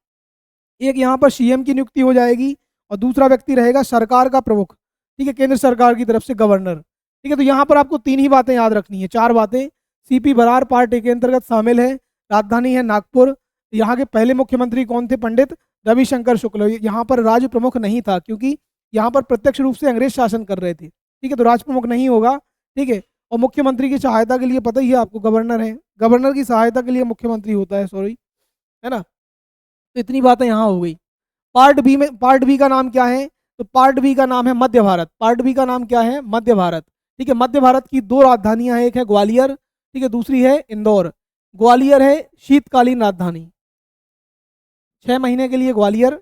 एक यहाँ पर सीएम की नियुक्ति हो जाएगी और दूसरा व्यक्ति रहेगा सरकार का प्रमुख। ठीक है, केंद्र सरकार की तरफ से गवर्नर। ठीक है, तो यहाँ पर आपको 3 ही बातें याद रखनी है, 4 बातें। सीपी बरार पार्ट ए के अंतर्गत शामिल है, राजधानी है नागपुर। यहाँ के पहले मुख्यमंत्री कौन थे? पंडित रविशंकर शुक्ल। यहाँ पर राज्य प्रमुख नहीं था, क्योंकि यहाँ पर प्रत्यक्ष रूप से अंग्रेज शासन कर रहे थे। ठीक है, तो राज प्रमुख नहीं होगा। ठीक है, और मुख्यमंत्री की सहायता के लिए पता ही है आपको, गवर्नर है। गवर्नर की सहायता के लिए मुख्यमंत्री होता है, सॉरी, है ना? तो इतनी बातें यहाँ हो गई। पार्ट बी का नाम क्या है? तो पार्ट बी का नाम है मध्य भारत। पार्ट बी का नाम क्या है? मध्य भारत। ठीक है, मध्य भारत की 2 राजधानियां हैं, एक है ग्वालियर, ठीक है, दूसरी है इंदौर। ग्वालियर है शीतकालीन राजधानी, 6 महीने के लिए ग्वालियर,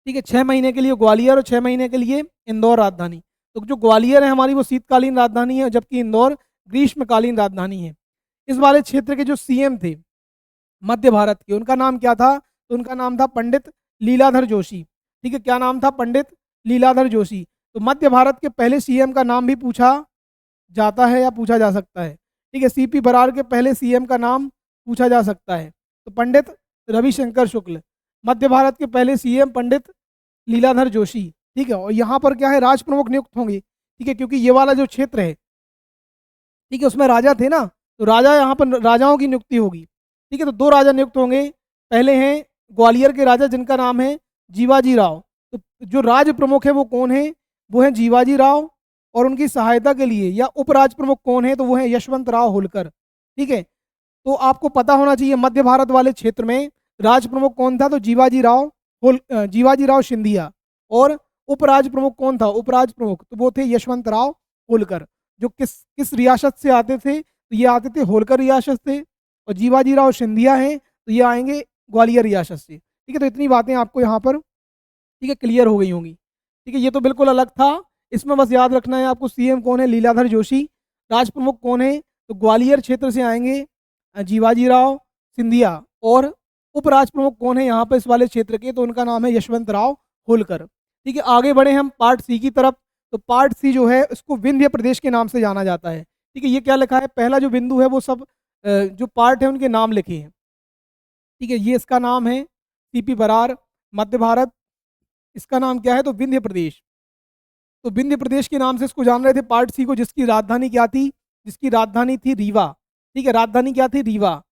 ठीक है, 6 महीने के लिए ग्वालियर और 6 महीने के लिए इंदौर राजधानी। तो जो ग्वालियर है हमारी वो शीतकालीन राजधानी है, जबकि इंदौर ग्रीष्मकालीन राजधानी है। इस वाले क्षेत्र के जो सीएम थे मध्य भारत के, उनका नाम क्या था? तो उनका नाम था पंडित लीलाधर जोशी। ठीक है, क्या नाम था? पंडित लीलाधर जोशी। तो मध्य भारत के पहले सीएम का नाम भी पूछा जाता है या पूछा जा सकता है। ठीक है, सीपी बरार के पहले सीएम का नाम पूछा जा सकता है, तो पंडित रविशंकर शुक्ल। मध्य भारत के पहले सीएम पंडित लीलाधर जोशी। ठीक है, और यहाँ पर क्या है, राज प्रमुख नियुक्त होंगे। ठीक है, क्योंकि ये वाला जो क्षेत्र है, ठीक है, उसमें राजा थे ना, तो राजा, यहाँ पर राजाओं की नियुक्ति होगी। ठीक है, तो 2 राजा नियुक्त होंगे। पहले हैं ग्वालियर के राजा जिनका नाम है जीवाजी राव। तो जो राज प्रमुख है वो कौन है? वो है जीवाजी राव, और उनकी सहायता के लिए या उपराज प्रमुख कौन है? तो वो है यशवंत राव होलकर। ठीक है, तो आपको पता होना चाहिए मध्य भारत वाले क्षेत्र में राज प्रमुख कौन था? तो जीवाजी राव सिंधिया। और उपराज प्रमुख कौन था? उपराज प्रमुख तो वो थे यशवंत राव होलकर। जो किस किस रियासत से आते थे? तो ये आते थे होलकर रियासत से, और जीवाजी राव सिंधिया हैं तो ये आएंगे ग्वालियर रियासत से। ठीक है, तो इतनी बातें आपको यहाँ पर, ठीक है, क्लियर हो गई होंगी। ठीक है, ये तो बिल्कुल अलग था। इसमें बस याद रखना है आपको सीएम कौन है? लीलाधर जोशी। राज प्रमुख कौन है? तो ग्वालियर क्षेत्र से आएंगे जीवाजी राव सिंधिया। और उपराज प्रमुख कौन है यहाँ पर इस वाले क्षेत्र के? तो उनका नाम है यशवंत राव होलकर। ठीक है, आगे बढ़े हम पार्ट सी की तरफ। तो पार्ट सी जो है इसको विंध्य प्रदेश के नाम से जाना जाता है। ठीक है, ये क्या लिखा है? पहला जो बिंदु है वो सब जो पार्ट है उनके नाम लिखे हैं। ठीक है, ये इसका नाम है सीपी बरार, मध्य भारत। इसका नाम क्या है? तो विंध्य प्रदेश। तो विंध्य प्रदेश के नाम से इसको जान रहे थे पार्ट सी को, जिसकी राजधानी क्या थी? जिसकी राजधानी थी रीवा। ठीक है, राजधानी क्या थी? रीवा।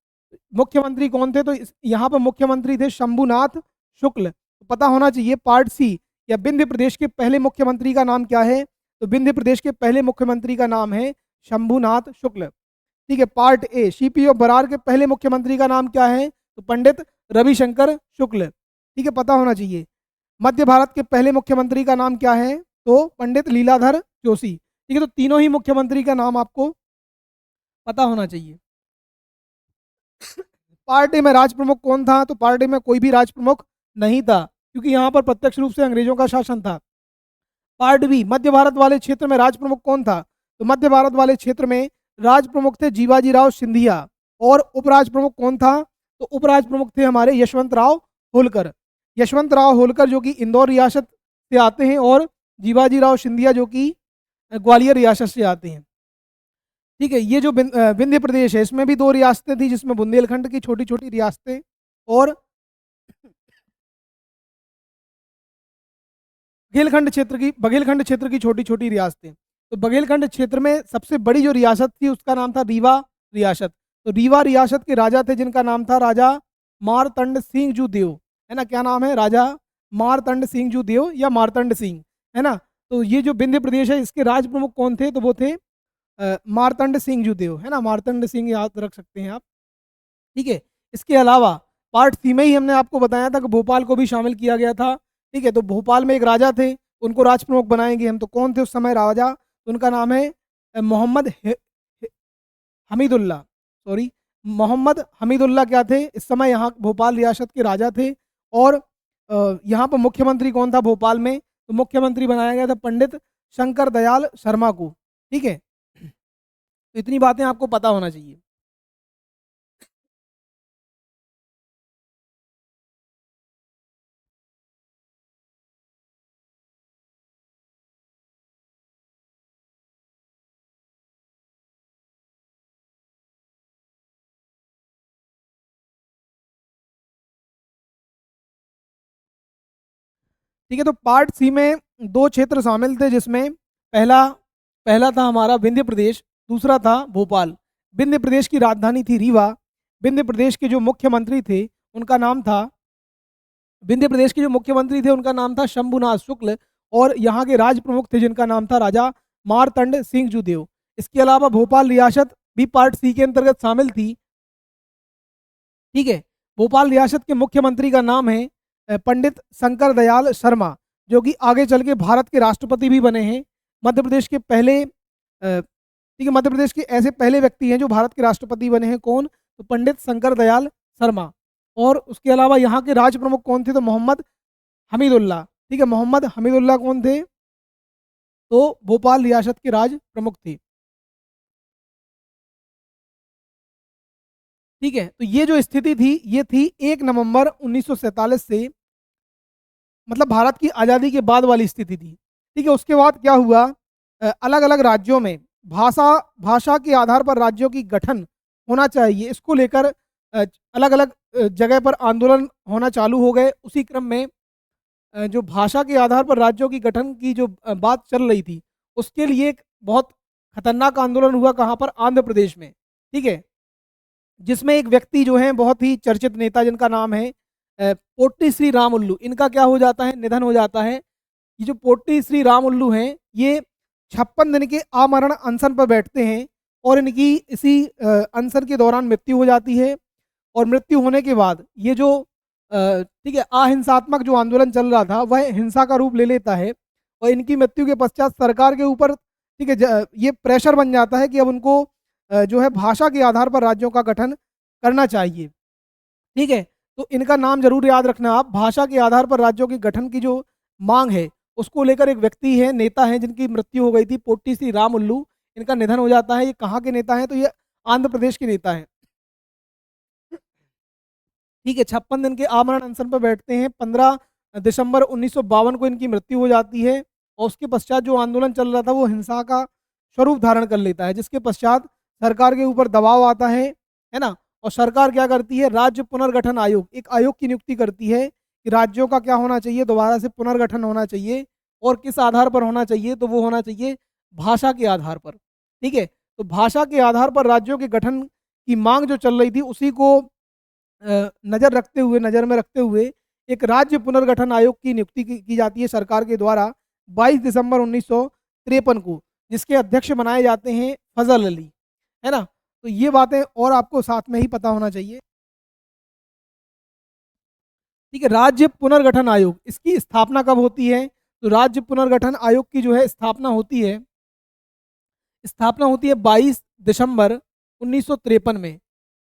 मुख्यमंत्री कौन थे? तो यहाँ पर मुख्यमंत्री थे शंभुनाथ शुक्ल। तो पता होना चाहिए पार्ट सी या विंध्य प्रदेश के पहले मुख्यमंत्री का नाम क्या है? तो विंध्य प्रदेश के पहले मुख्यमंत्री का नाम है शंभुनाथ शुक्ल। ठीक है, part A CP of Berar के पहले मुख्यमंत्री का नाम क्या है? तो पंडित रविशंकर शुक्ल। ठीक है, पता होना चाहिए। मध्य भारत के पहले मुख्यमंत्री का नाम क्या है? तो पंडित लीलाधर जोशी। ठीक है, तो तीनों ही मुख्यमंत्री का नाम आपको पता होना चाहिए। पार्ट ए में राज प्रमुख कौन था? तो पार्ट ए में कोई भी राज प्रमुख नहीं था, क्योंकि यहाँ पर प्रत्यक्ष रूप से अंग्रेजों का शासन था। पार्ट बी मध्य भारत वाले क्षेत्र में राज प्रमुख कौन था? तो मध्य भारत वाले क्षेत्र में राज प्रमुख थे जीवाजी राव सिंधिया। और उपराज प्रमुख कौन था? तो उपराज प्रमुख थे हमारे यशवंत राव होलकर। यशवंत राव होलकर जो कि इंदौर रियासत से आते हैं, और जीवाजी राव सिंधिया जो कि ग्वालियर रियासत से आते हैं। ठीक है, ये जो विंध्य प्रदेश है इसमें भी 2 रियासतें थी, जिसमें बुंदेलखंड की छोटी छोटी रियासतें और बघेलखंड क्षेत्र की छोटी छोटी रियासतें। तो बघेलखंड क्षेत्र में सबसे बड़ी जो रियासत थी उसका नाम था रीवा रियासत। तो रीवा रियासत के राजा थे जिनका नाम था राजा मारतंड सिंह जू देव। है ना, क्या नाम है? राजा मारतंड सिंह जू देव या मारतंड सिंह। है ना, तो ये जो विंध्य प्रदेश है इसके राज प्रमुख कौन थे? तो वो थे मारतंड सिंह जू देव। है ना, मारतंड सिंह याद रख सकते हैं आप। ठीक है, इसके अलावा पार्ट सी में ही हमने आपको बताया था कि भोपाल को भी शामिल किया गया था। ठीक है, तो भोपाल में एक राजा थे, उनको राज प्रमुख बनाएंगे हम। तो कौन थे उस समय राजा? तो उनका नाम है मोहम्मद हमीदुल्ला। सॉरी, मोहम्मद हमीदुल्ला क्या थे? इस समय यहाँ भोपाल रियासत के राजा थे। और यहाँ पर मुख्यमंत्री कौन था भोपाल में? तो मुख्यमंत्री बनाया गया था पंडित शंकर दयाल शर्मा को। ठीक है, तो इतनी बातें आपको पता होना चाहिए। ठीक है, तो पार्ट सी में 2 क्षेत्र शामिल थे, जिसमें पहला पहला था हमारा विंध्य प्रदेश, दूसरा था भोपाल। विंध्य प्रदेश की राजधानी थी रीवा। विंध्य प्रदेश के जो मुख्यमंत्री थे उनका नाम था विंध्य प्रदेश के जो मुख्यमंत्री थे उनका नाम था शंभुनाथ शुक्ल। और यहाँ के राज प्रमुख थे जिनका नाम था राजा मारतंड सिंह जूदेव। इसके अलावा भोपाल रियासत भी पार्ट सी के अंतर्गत शामिल थी। ठीक है, भोपाल रियासत के मुख्यमंत्री का नाम है पंडित शंकर दयाल शर्मा, जो कि आगे चल के भारत के राष्ट्रपति भी बने हैं। मध्य प्रदेश के पहले ठीक है, मध्य प्रदेश के ऐसे पहले व्यक्ति हैं जो भारत के राष्ट्रपति बने हैं, कौन? तो पंडित शंकर दयाल शर्मा। और उसके अलावा यहाँ के राज प्रमुख कौन थे? तो मोहम्मद हमीदुल्लाह। ठीक है, मोहम्मद हमीदुल्लाह कौन थे? तो भोपाल रियासत के राज प्रमुख थे। ठीक है, तो ये जो स्थिति थी ये थी 1 नवंबर 1947 से, मतलब भारत की आज़ादी के बाद वाली स्थिति थी। ठीक है, उसके बाद क्या हुआ, अलग-अलग राज्यों में भाषा भाषा के आधार पर राज्यों की गठन होना चाहिए, इसको लेकर अलग-अलग जगह पर आंदोलन होना चालू हो गए। उसी क्रम में जो भाषा के आधार पर राज्यों की गठन की जो बात चल रही थी, उसके लिए एक बहुत खतरनाक आंदोलन हुआ, कहाँ पर? आंध्र प्रदेश में। ठीक है, जिसमें एक व्यक्ति जो हैं बहुत ही चर्चित नेता जिनका नाम है पोट्टी श्री रामुलु, इनका क्या हो जाता है? निधन हो जाता है। ये जो पोट्टी श्री रामुलु हैं, ये 56 दिन के आमरण अनशन पर बैठते हैं और इनकी इसी अनशन के दौरान मृत्यु हो जाती है। और मृत्यु होने के बाद ये जो ठीक है, अहिंसात्मक जो आंदोलन चल रहा था वह हिंसा का रूप ले लेता है। और इनकी मृत्यु के पश्चात सरकार के ऊपर, ठीक है, ये प्रेशर बन जाता है कि अब उनको जो है भाषा के आधार पर राज्यों का गठन करना चाहिए। ठीक है, तो इनका नाम जरूर याद रखना आप। भाषा के आधार पर राज्यों के गठन की जो मांग है उसको लेकर एक व्यक्ति है, नेता है, जिनकी मृत्यु हो गई थी, पोट्टी श्री रामुलु। इनका निधन हो जाता है। ये कहाँ के नेता हैं? तो ये आंध्र प्रदेश के नेता हैं। ठीक है, 56 दिन के आमरण अनशन पर बैठते हैं। 15 दिसंबर 1952 को इनकी मृत्यु हो जाती है। और उसके पश्चात जो आंदोलन चल रहा था वो हिंसा का स्वरूप धारण कर लेता है, जिसके पश्चात सरकार के ऊपर दबाव आता है ना? और सरकार क्या करती है? राज्य पुनर्गठन आयोग, एक आयोग की नियुक्ति करती है कि राज्यों का क्या होना चाहिए? दोबारा से पुनर्गठन होना चाहिए। और किस आधार पर होना चाहिए? तो वो होना चाहिए भाषा के आधार पर। ठीक है, तो भाषा के आधार पर राज्यों के गठन की मांग जो चल रही थी उसी को नज़र में रखते हुए एक राज्य पुनर्गठन आयोग की नियुक्ति की जाती है सरकार के द्वारा 22 दिसंबर 1953 को, जिसके अध्यक्ष बनाए जाते हैं फजल अली, है ना? तो ये बातें और आपको साथ में ही पता होना चाहिए। ठीक है, राज्य पुनर्गठन आयोग, इसकी स्थापना कब होती है? तो राज्य पुनर्गठन आयोग की जो है स्थापना होती है 22 दिसंबर 1953 में।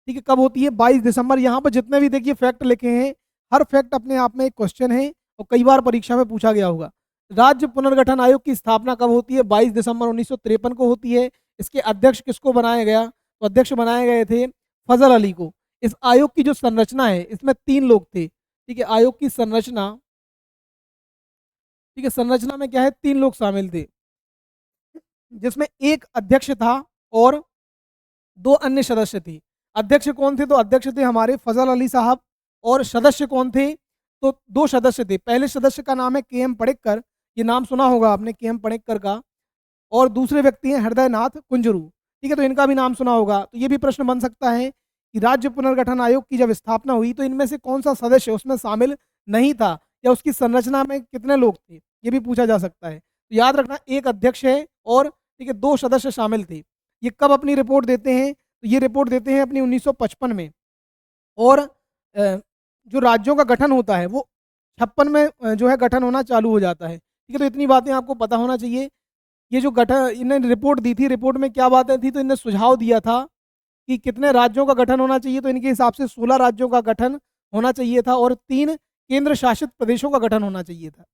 ठीक है, कब होती है? 22 दिसंबर। यहाँ पर जितने भी देखिए फैक्ट लिखे हैं, हर फैक्ट अपने आप में एक क्वेश्चन है और कई बार परीक्षा में पूछा गया होगा। राज्य पुनर्गठन आयोग की स्थापना कब होती है? 22 दिसंबर 1953 को होती है। इसके अध्यक्ष किसको बनाया गया? तो अध्यक्ष बनाए गए थे फजल अली को। इस आयोग की जो संरचना है, इसमें 3 लोग थे। ठीक है, आयोग की संरचना, ठीक है, संरचना में क्या है? 3 लोग शामिल थे, जिसमें एक अध्यक्ष था और 2 अन्य सदस्य थे। अध्यक्ष कौन थे? तो अध्यक्ष थे हमारे फजल अली साहब। और सदस्य कौन थे? तो 2 सदस्य थे। पहले सदस्य का नाम है के.एम. पणिक्कर, ये नाम सुना होगा आपने के.एम. पणिक्कर का। और दूसरे व्यक्ति हैं हृदय नाथ कुंजरू। ठीक है, तो इनका भी नाम सुना होगा। तो ये भी प्रश्न बन सकता है कि राज्य पुनर्गठन आयोग की जब स्थापना हुई तो इनमें से कौन सा सदस्य उसमें शामिल नहीं था, या उसकी संरचना में कितने लोग थे, ये भी पूछा जा सकता है। तो याद रखना, एक अध्यक्ष है और ठीक है 2 सदस्य शामिल थे। ये कब अपनी रिपोर्ट देते हैं? तो ये रिपोर्ट देते हैं अपनी 1955 में। और जो राज्यों का गठन होता है वो 56 में जो है गठन होना चालू हो जाता है। ठीक है, तो इतनी बातें आपको पता होना चाहिए। ये जो गठन इन्हें रिपोर्ट दी थी, रिपोर्ट में क्या बातें थी? तो इन्हें सुझाव दिया था कि कितने राज्यों का गठन होना चाहिए, तो इनके हिसाब से 16 राज्यों का गठन होना चाहिए था और 3 केंद्र शासित प्रदेशों का गठन होना चाहिए था।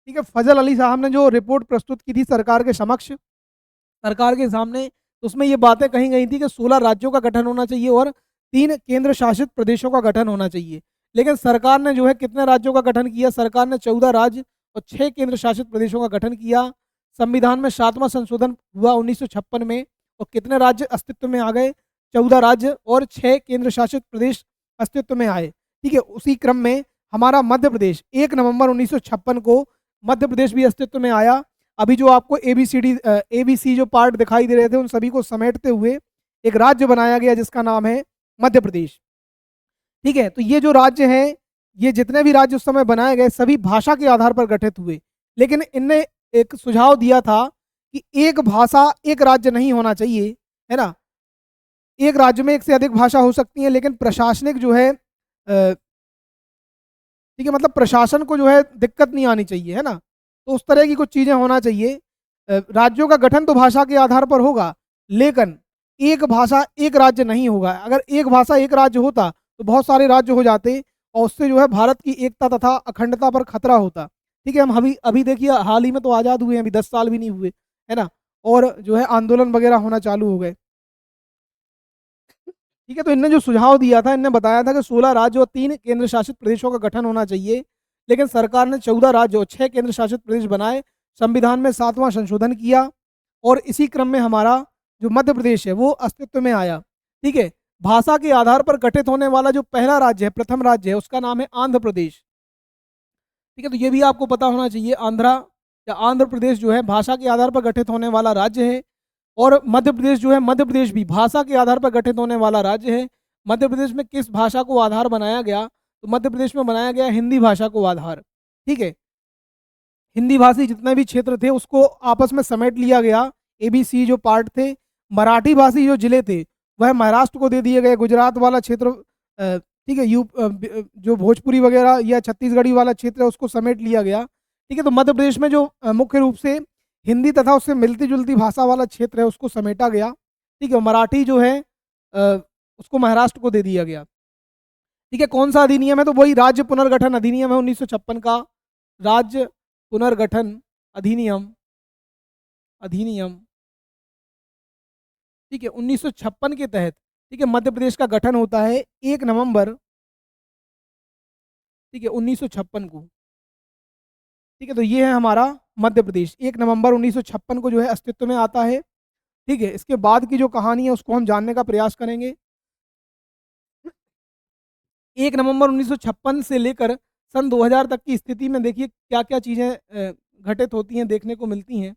ठीक है, फजल अली साहब ने जो रिपोर्ट प्रस्तुत की थी सरकार के समक्ष, सरकार के सामने, तो उसमें ये बातें कही गई थी कि 16 राज्यों का गठन होना चाहिए और 3 केंद्र शासित प्रदेशों का गठन होना चाहिए। लेकिन सरकार ने जो है कितने राज्यों का गठन किया? सरकार ने 14 राज्य और 6 केंद्र शासित प्रदेशों का गठन किया। संविधान में 7वां संशोधन हुआ 1956 में और कितने राज्य अस्तित्व में आ गए? 14 राज्य और 6 केंद्र शासित प्रदेश अस्तित्व में आए। ठीक है, उसी क्रम में हमारा मध्य प्रदेश 1 नवंबर 1956 को मध्य प्रदेश भी अस्तित्व में आया। अभी जो आपको ABC जो पार्ट दिखाई दे रहे थे उन सभी को समेटते हुए एक राज्य बनाया गया जिसका नाम है मध्य प्रदेश। ठीक है, तो ये जो राज्य हैं, ये जितने भी राज्य उस समय बनाए गए सभी भाषा के आधार पर गठित हुए। लेकिन इनने एक सुझाव दिया था कि एक भाषा एक राज्य नहीं होना चाहिए, है ना? एक राज्य में एक से अधिक भाषा हो सकती है, लेकिन प्रशासनिक जो है ठीक है, मतलब प्रशासन को जो है दिक्कत नहीं आनी चाहिए, है ना? तो उस तरह की कुछ चीज़ें होना चाहिए। राज्यों का गठन तो भाषा के आधार पर होगा, लेकिन एक भाषा एक राज्य नहीं होगा। अगर एक भाषा एक राज्य होता तो बहुत सारे राज्य हो जाते और उससे जो है भारत की एकता तथा अखंडता पर खतरा होता। ठीक है, हम अभी अभी देखिए हाल ही में तो आज़ाद हुए हैं, अभी 10 साल भी नहीं हुए, है ना? और जो है आंदोलन वगैरह होना चालू हो गए। ठीक है, तो इनने जो सुझाव दिया था, इनने बताया था कि 16 राज्य और 3 केंद्र शासित प्रदेशों का गठन होना चाहिए, लेकिन सरकार ने 14 राज्य और 6 केंद्र शासित प्रदेश बनाए, संविधान में 7वां संशोधन किया और इसी क्रम में हमारा जो मध्य प्रदेश है वो अस्तित्व में आया। ठीक है, भाषा के आधार पर गठित होने वाला जो पहला राज्य है, प्रथम राज्य है, उसका नाम है आंध्र प्रदेश। ठीक है, तो ये भी आपको पता होना चाहिए, आंध्रा या आंध्र प्रदेश जो है भाषा के आधार पर गठित होने वाला राज्य है। और मध्य प्रदेश जो है, मध्य प्रदेश भी भाषा के आधार पर गठित होने वाला राज्य है। मध्य प्रदेश में किस भाषा को आधार बनाया गया? तो मध्य प्रदेश में बनाया गया हिंदी भाषा को आधार। ठीक है, हिंदी भाषी जितने भी क्षेत्र थे उसको आपस में समेट लिया गया। एबीसी जो पार्ट थे, मराठी भाषी जो जिले थे वह महाराष्ट्र को दे दिए गए। गुजरात वाला क्षेत्र ठीक है, जो भोजपुरी वगैरह या छत्तीसगढ़ी वाला क्षेत्र है उसको समेट लिया गया। ठीक है, तो मध्य प्रदेश में जो मुख्य रूप से हिंदी तथा उससे मिलती जुलती भाषा वाला क्षेत्र है उसको समेटा गया। ठीक है, मराठी जो है उसको महाराष्ट्र को दे दिया गया। ठीक है, कौन सा अधिनियम है? तो वही राज्य पुनर्गठन अधिनियम है 1956 का। राज्य पुनर्गठन अधिनियम अधिनियम ठीक है, 1956 के तहत ठीक है मध्य प्रदेश का गठन होता है 1 नवंबर ठीक है 1956 को। ठीक है, तो ये है हमारा मध्य प्रदेश 1 नवंबर 1956 को जो है अस्तित्व में आता है। ठीक है, इसके बाद की जो कहानी है उसको हम जानने का प्रयास करेंगे। 1 नवंबर 1956 से लेकर सन 2000 तक की स्थिति में देखिए क्या-क्या चीज़ें घटित होती हैं, देखने को मिलती हैं।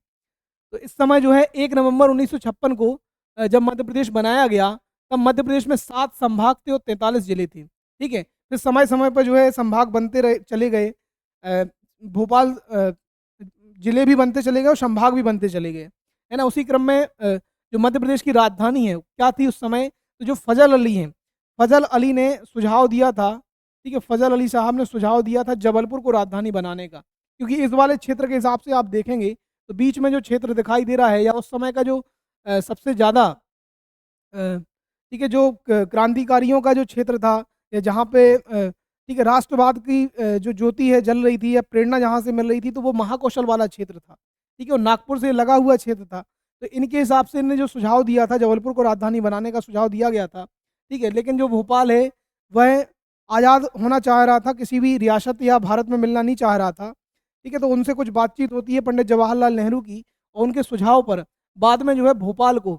तो इस समय जो है 1 नवंबर 1956 को जब मध्य प्रदेश बनाया गया, तब मध्य प्रदेश में 7 संभाग थे और 43 जिले थे। ठीक है? फिर समय-समय पर जो है संभाग बनते रहे चले गए। भोपाल जिले भी बनते चले गए और संभाग भी बनते चले गए। है ना? उसी क्रम में जो मध्य प्रदेश की राजधानी है, क्या थी उस समय? तो जो फजल अली हैं, फजल अली ने सुझाव दिया था, ठीक है? फजल अली साहब ने सुझाव दिया था जबलपुर को राजधानी बनाने का। क्योंकि इस वाले क्षेत्र के हिसाब से आप देखेंगे, तो बीच में जो क्षेत्र दिखाई दे रहा है या उस समय का जो सबसे ज़्यादा ठीक है, जो क्रांतिकारियों का जो क्षेत्र था या जहाँ पे ठीक है राष्ट्रवाद की जो ज्योति है जल रही थी या प्रेरणा जहाँ से मिल रही थी, तो वो महाकौशल वाला क्षेत्र था। ठीक है, और नागपुर से लगा हुआ क्षेत्र था। तो इनके हिसाब से इन्होंने जो सुझाव दिया था, जबलपुर को राजधानी बनाने का सुझाव दिया गया था। ठीक है, लेकिन जो भोपाल है वह आज़ाद होना चाह रहा था, किसी भी रियासत या भारत में मिलना नहीं चाह रहा था। ठीक है, तो उनसे कुछ बातचीत होती है पंडित जवाहरलाल नेहरू की और उनके सुझाव पर बाद में जो है भोपाल को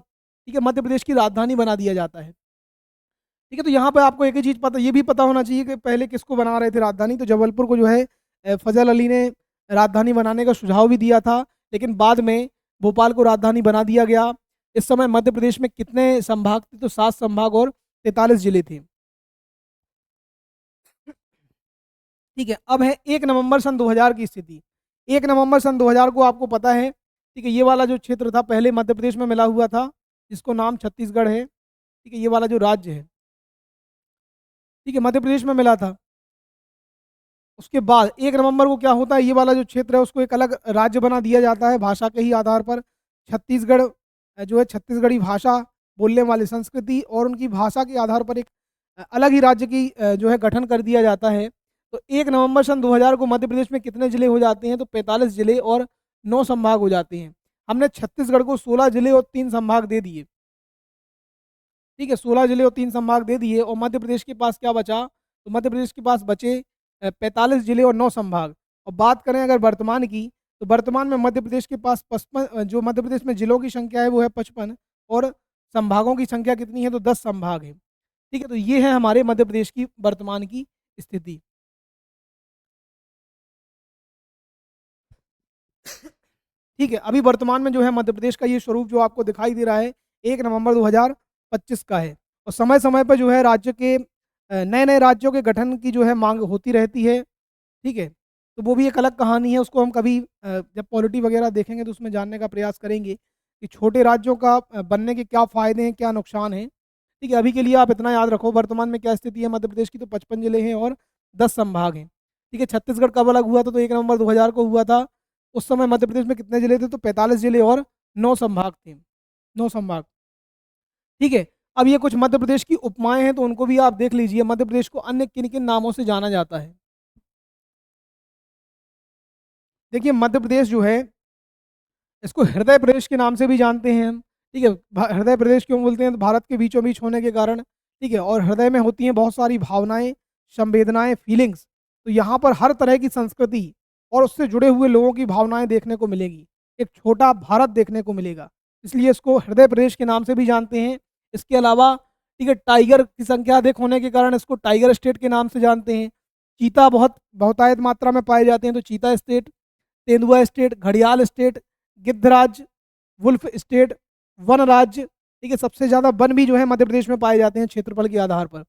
ठीक है मध्य प्रदेश की राजधानी बना दिया जाता है। ठीक है, तो यहाँ पे आपको एक ही चीज़ पता ये भी पता होना चाहिए कि पहले किसको बना रहे थे राजधानी, तो जबलपुर को जो है फजल अली ने राजधानी बनाने का सुझाव भी दिया था, लेकिन बाद में भोपाल को राजधानी बना दिया गया। इस समय मध्य प्रदेश में कितने संभाग थे? तो 7 संभाग और 43 जिले थे। ठीक है, अब है 1 नवंबर सन 2000 की स्थिति। 1 नवंबर सन 2000 को आपको पता है, ठीक है, ये वाला जो क्षेत्र था पहले मध्य प्रदेश में मिला हुआ था, जिसको नाम छत्तीसगढ़ है। ठीक है, ये वाला जो राज्य है, ठीक है, मध्य प्रदेश में मिला था। उसके बाद 1 नवंबर को क्या होता है, ये वाला जो क्षेत्र है उसको एक अलग राज्य बना दिया जाता है भाषा के ही आधार पर। छत्तीसगढ़ जो है छत्तीसगढ़ी भाषा बोलने वाली संस्कृति और उनकी भाषा के आधार पर एक अलग ही राज्य की जो है गठन कर दिया जाता है। तो 1 नवंबर सन 2000 को मध्य प्रदेश में कितने जिले हो जाते हैं? तो 45 जिले और 9 संभाग हो जाते हैं। हमने छत्तीसगढ़ को 16 जिले और 3 संभाग दे दिए। ठीक है, 16 जिले और 3 संभाग दे दिए और मध्य प्रदेश के पास क्या बचा? तो मध्य प्रदेश के पास बचे 45 जिले और 9 संभाग। और बात करें अगर वर्तमान की, तो वर्तमान में मध्य प्रदेश के पास 55 जो मध्य प्रदेश में जिलों की संख्या है वो है 55 और संभागों की संख्या कितनी है? तो 10 संभाग है। ठीक है, तो ये है हमारे मध्य प्रदेश की वर्तमान की स्थिति। ठीक है, अभी वर्तमान में जो है मध्य प्रदेश का ये स्वरूप जो आपको दिखाई दे रहा है 1 नवंबर 2025 का है। और समय-समय पर जो है राज्य के नए-नए राज्यों के गठन की जो है माँग होती रहती है। ठीक है, तो वो भी एक अलग कहानी है, उसको हम कभी जब पॉलिटी वगैरह देखेंगे तो उसमें जानने का प्रयास करेंगे कि छोटे राज्यों का बनने के क्या फ़ायदे हैं, क्या नुकसान हैं। ठीक है, अभी के लिए आप इतना याद रखो वर्तमान में क्या स्थिति है मध्य प्रदेश की, तो 55 जिले हैं और 10 संभाग हैं। ठीक है, छत्तीसगढ़ कब अलग हुआ था? तो 1 नवंबर 2000 को हुआ था। उस समय मध्य प्रदेश में कितने जिले थे? तो 45 जिले और 9 संभाग थे, 9 संभाग। ठीक है। अब ये कुछ मध्य प्रदेश की उपमाएं हैं, तो उनको भी आप देख लीजिए। मध्य प्रदेश को अन्य किन किन नामों से जाना जाता है? देखिए, मध्य प्रदेश जो है, इसको हृदय प्रदेश के नाम से भी जानते हैं हम। ठीक है। हृदय प्रदेश क्यों बोलते हैं? तो भारत के बीचों बीच होने के कारण। ठीक है। और हृदय में होती हैं बहुत सारी भावनाएं, संवेदनाएं, फीलिंग्स। तो यहाँ पर हर तरह की संस्कृति और उससे जुड़े हुए लोगों की भावनाएं देखने को मिलेगी। एक छोटा भारत देखने को मिलेगा, इसलिए इसको हृदय प्रदेश के नाम से भी जानते हैं। इसके अलावा, ठीक है, टाइगर की संख्या अधिक होने के कारण इसको टाइगर स्टेट के नाम से जानते हैं। चीता बहुतायत मात्रा में पाए जाते हैं, तो चीता स्टेट, तेंदुआ स्टेट, घड़ियाल स्टेट, गिद्धराज, वुल्फ स्टेट, वन राज्य। ठीक है। सबसे ज़्यादा वन भी जो है मध्य प्रदेश में पाए जाते हैं क्षेत्रफल के आधार पर।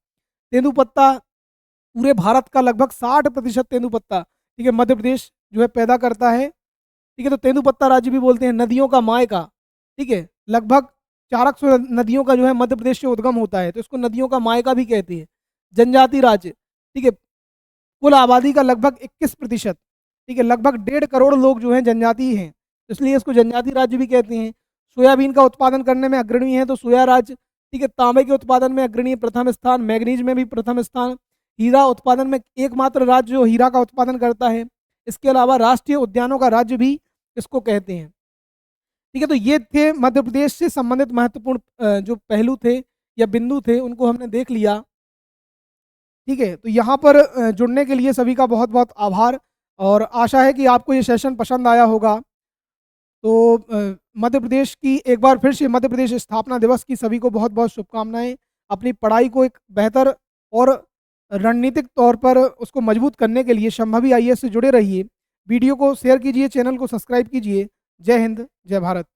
तेंदुपत्ता, पूरे भारत का लगभग 60% तेंदुपत्ता, ठीक है, मध्य प्रदेश जो है पैदा करता है। ठीक है। तो तेंदुपत्ता राज्य भी बोलते हैं, नदियों का मायका। ठीक है। लगभग 400 नदियों का जो है मध्य प्रदेश से उद्गम होता है, तो इसको नदियों का मायका भी कहते हैं। जनजाति राज्य, ठीक है, कुल आबादी का लगभग 21%, ठीक है, लगभग 1.5 करोड़ लोग जो हैं जनजाति हैं, इसलिए इसको जनजाति राज्य भी कहते हैं। सोयाबीन का उत्पादन करने में अग्रणी है, तो सोया राज्य। ठीक है। तांबे के उत्पादन में अग्रणी प्रथम स्थान, मैग्नीज में भी प्रथम स्थान। हीरा उत्पादन में एकमात्र राज्य जो हीरा का उत्पादन करता है। इसके अलावा राष्ट्रीय उद्यानों का राज्य भी इसको कहते हैं। ठीक है। तो ये थे मध्य प्रदेश से संबंधित महत्वपूर्ण जो पहलू थे या बिंदु थे, उनको हमने देख लिया। ठीक है। तो यहाँ पर जुड़ने के लिए सभी का बहुत बहुत आभार, और आशा है कि आपको ये सेशन पसंद आया होगा। तो मध्य प्रदेश की एक बार फिर से मध्य प्रदेश स्थापना दिवस की सभी को बहुत बहुत शुभकामनाएं। अपनी पढ़ाई को एक बेहतर और रणनीतिक तौर पर उसको मजबूत करने के लिए संभवी आईएएस से जुड़े रहिए। वीडियो को शेयर कीजिए, चैनल को सब्सक्राइब कीजिए। जय हिंद, जय भारत।